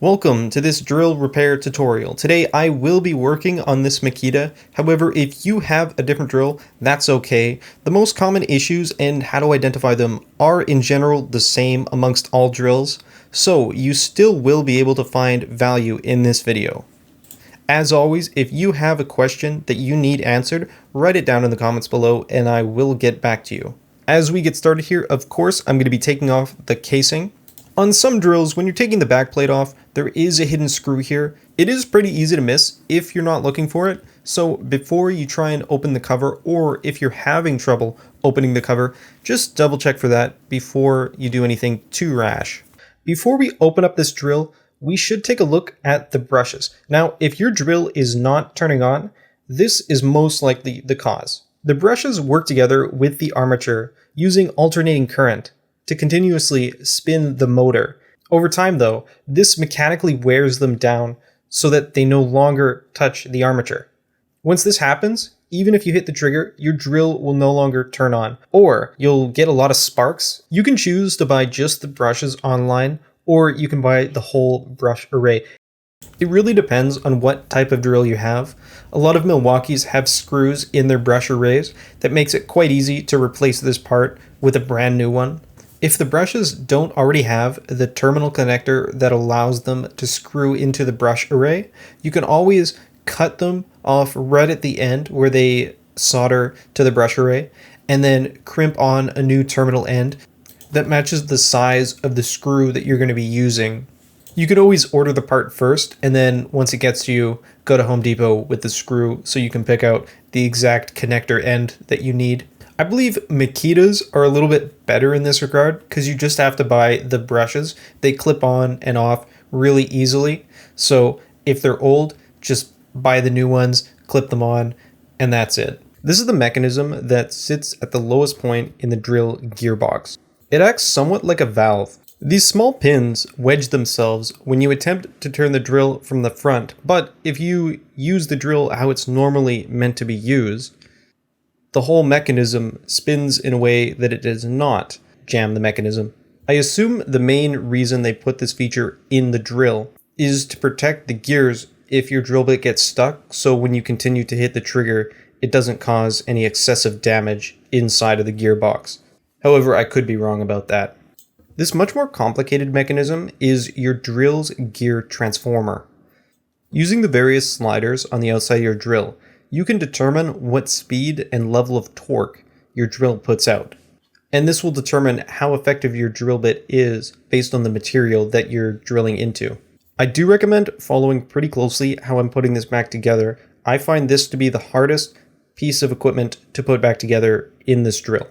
Welcome to this drill repair tutorial. Today I will be working on this Makita. However, if you have a different drill, that's okay. The most common issues and how to identify them are in general the same amongst all drills, so you still will be able to find value in this video. As always, if you have a question that you need answered, write it down in the comments below and I will get back to you. As we get started here, of course, I'm going to be taking off the casing. On some drills, when you're taking the back plate off, there is a hidden screw here. It is pretty easy to miss if you're not looking for it, so before you try and open the cover, or if you're having trouble opening the cover, just double check for that before you do anything too rash. Before we open up this drill, we should take a look at the brushes. Now, if your drill is not turning on, this is most likely the cause. The brushes work together with the armature using alternating current to continuously spin the motor. Over time though, this mechanically wears them down so that they no longer touch the armature. Once this happens, even if you hit the trigger, your drill will no longer turn on, or you'll get a lot of sparks. You can choose to buy just the brushes online, or you can buy the whole brush array. It really depends on what type of drill you have. A lot of Milwaukee's have screws in their brush arrays that makes it quite easy to replace this part with a brand new one. If the brushes don't already have the terminal connector that allows them to screw into the brush array, you can always cut them off right at the end where they solder to the brush array, and then crimp on a new terminal end that matches the size of the screw that you're going to be using. You could always order the part first, and then once it gets to you, go to Home Depot with the screw so you can pick out the exact connector end that you need. I believe Makitas are a little bit better in this regard because you just have to buy the brushes. They clip on and off really easily. So if they're old, just buy the new ones, clip them on, and that's it. This is the mechanism that sits at the lowest point in the drill gearbox. It acts somewhat like a valve. These small pins wedge themselves when you attempt to turn the drill from the front, but if you use the drill how it's normally meant to be used, the whole mechanism spins in a way that it does not jam the mechanism. I assume the main reason they put this feature in the drill is to protect the gears if your drill bit gets stuck, so when you continue to hit the trigger, it doesn't cause any excessive damage inside of the gearbox. However, I could be wrong about that. This much more complicated mechanism is your drill's gear transformer. Using the various sliders on the outside of your drill, you can determine what speed and level of torque your drill puts out. And this will determine how effective your drill bit is based on the material that you're drilling into. I do recommend following pretty closely how I'm putting this back together. I find this to be the hardest piece of equipment to put back together in this drill.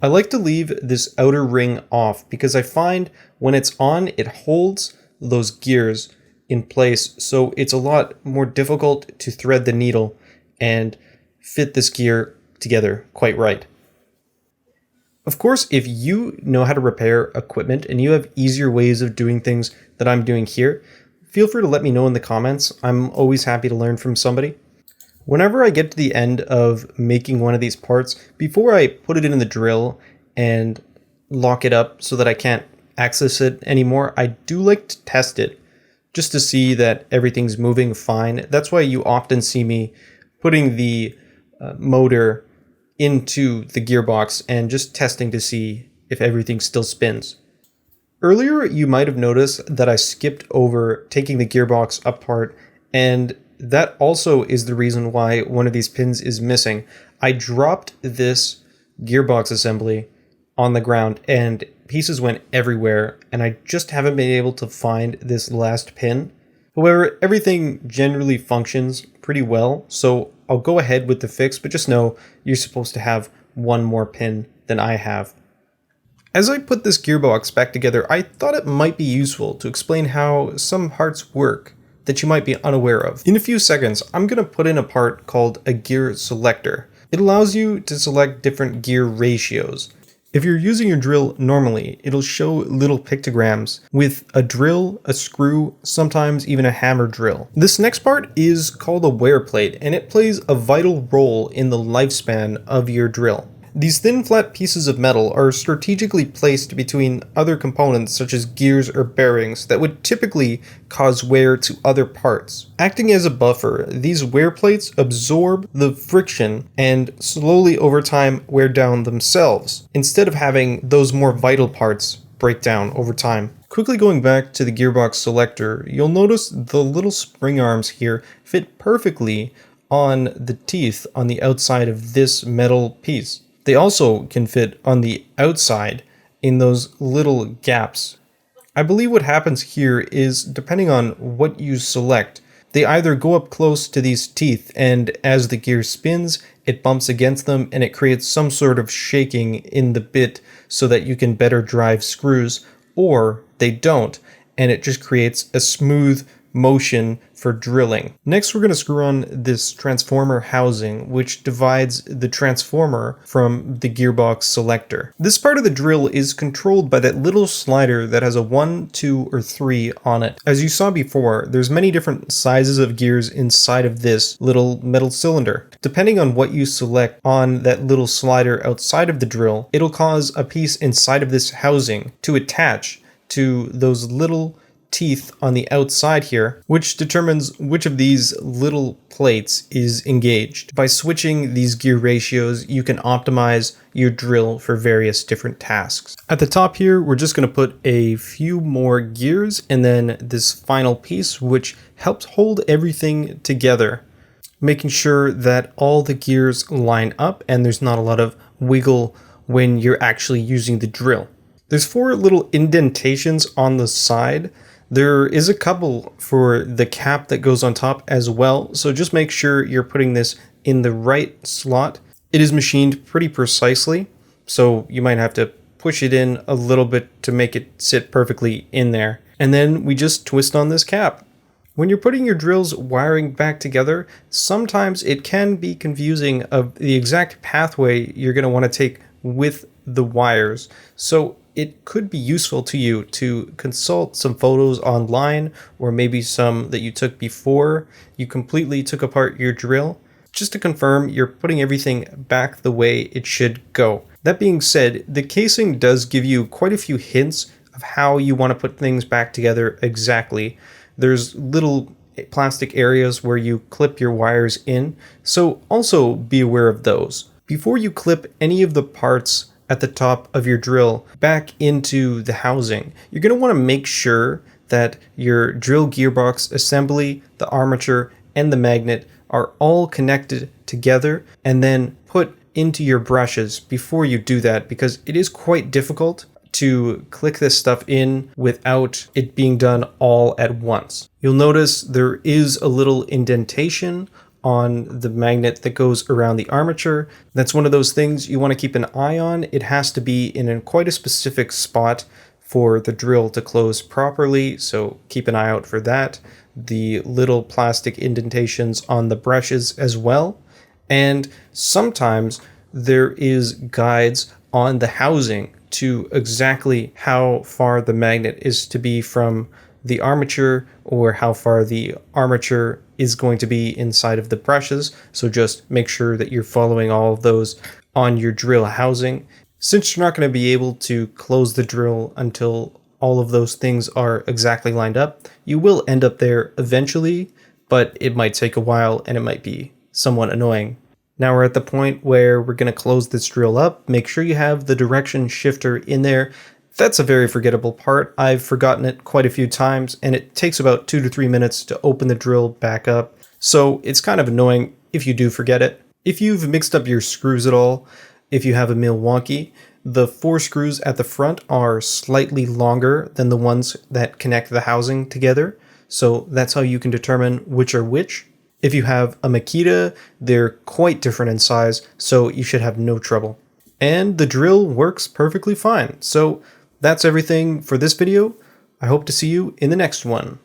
I like to leave this outer ring off because I find when it's on, it holds those gears in place, so it's a lot more difficult to thread the needle and fit this gear together quite right. Of course, if you know how to repair equipment and you have easier ways of doing things that I'm doing here, feel free to let me know in the comments. I'm always happy to learn from somebody. Whenever I get to the end of making one of these parts, before I put it in the drill and lock it up so that I can't access it anymore, I do like to test it just to see that everything's moving fine. That's why you often see me putting the motor into the gearbox and just testing to see if everything still spins. Earlier, you might have noticed that I skipped over taking the gearbox apart, and that also is the reason why one of these pins is missing. I dropped this gearbox assembly on the ground and pieces went everywhere, and I just haven't been able to find this last pin. However, everything generally functions pretty well, so I'll go ahead with the fix, but just know you're supposed to have one more pin than I have. As I put this gearbox back together, I thought it might be useful to explain how some parts work that you might be unaware of. In a few seconds, I'm going to put in a part called a gear selector. It allows you to select different gear ratios. If you're using your drill normally, it'll show little pictograms with a drill, a screw, sometimes even a hammer drill. This next part is called a wear plate, and it plays a vital role in the lifespan of your drill. These thin flat pieces of metal are strategically placed between other components such as gears or bearings that would typically cause wear to other parts. Acting as a buffer, these wear plates absorb the friction and slowly over time wear down themselves, instead of having those more vital parts break down over time. Quickly going back to the gearbox selector, you'll notice the little spring arms here fit perfectly on the teeth on the outside of this metal piece. They also can fit on the outside in those little gaps. I believe what happens here is, depending on what you select, they either go up close to these teeth and as the gear spins, it bumps against them and it creates some sort of shaking in the bit so that you can better drive screws, or they don't and it just creates a smooth motion for drilling. Next, we're going to screw on this transformer housing, which divides the transformer from the gearbox selector. This part of the drill is controlled by that little slider that has a 1, 2, or 3 on it. As you saw before, there's many different sizes of gears inside of this little metal cylinder. Depending on what you select on that little slider outside of the drill, it'll cause a piece inside of this housing to attach to those little teeth on the outside here, which determines which of these little plates is engaged. By switching these gear ratios, you can optimize your drill for various different tasks. At the top here, we're just going to put a few more gears and then this final piece, which helps hold everything together, making sure that all the gears line up and there's not a lot of wiggle when you're actually using the drill. There's 4 little indentations on the side. There is a couple for the cap that goes on top as well, so just make sure you're putting this in the right slot. It is machined pretty precisely, so you might have to push it in a little bit to make it sit perfectly in there. And then we just twist on this cap. When you're putting your drill's wiring back together, sometimes it can be confusing of the exact pathway you're going to want to take with the wires. So it could be useful to you to consult some photos online, or maybe some that you took before you completely took apart your drill, just to confirm you're putting everything back the way it should go. That being said, the casing does give you quite a few hints of how you want to put things back together exactly. There's little plastic areas where you clip your wires in, so also be aware of those. Before you clip any of the parts at the top of your drill back into the housing, you're going to want to make sure that your drill gearbox assembly, the armature, and the magnet are all connected together and then put into your brushes before you do that, because it is quite difficult to click this stuff in without it being done all at once. You'll notice there is a little indentation on the magnet that goes around the armature. That's one of those things you want to keep an eye on. It has to be in quite a specific spot for the drill to close properly, so keep an eye out for that. The little plastic indentations on the brushes as well. And sometimes there is guides on the housing to exactly how far the magnet is to be from the armature, or how far the armature is going to be inside of the brushes. So just make sure that you're following all of those on your drill housing. Since you're not going to be able to close the drill until all of those things are exactly lined up, you will end up there eventually, but it might take a while and it might be somewhat annoying. Now we're at the point where we're going to close this drill up. Make sure you have the direction shifter in there. That's a very forgettable part. I've forgotten it quite a few times, and it takes about 2 to 3 minutes to open the drill back up. So it's kind of annoying if you do forget it. If you've mixed up your screws at all, if you have a mill wonky, the 4 screws at the front are slightly longer than the ones that connect the housing together. So that's how you can determine which are which. If you have a Makita, they're quite different in size, so you should have no trouble. And the drill works perfectly fine. So that's everything for this video. I hope to see you in the next one.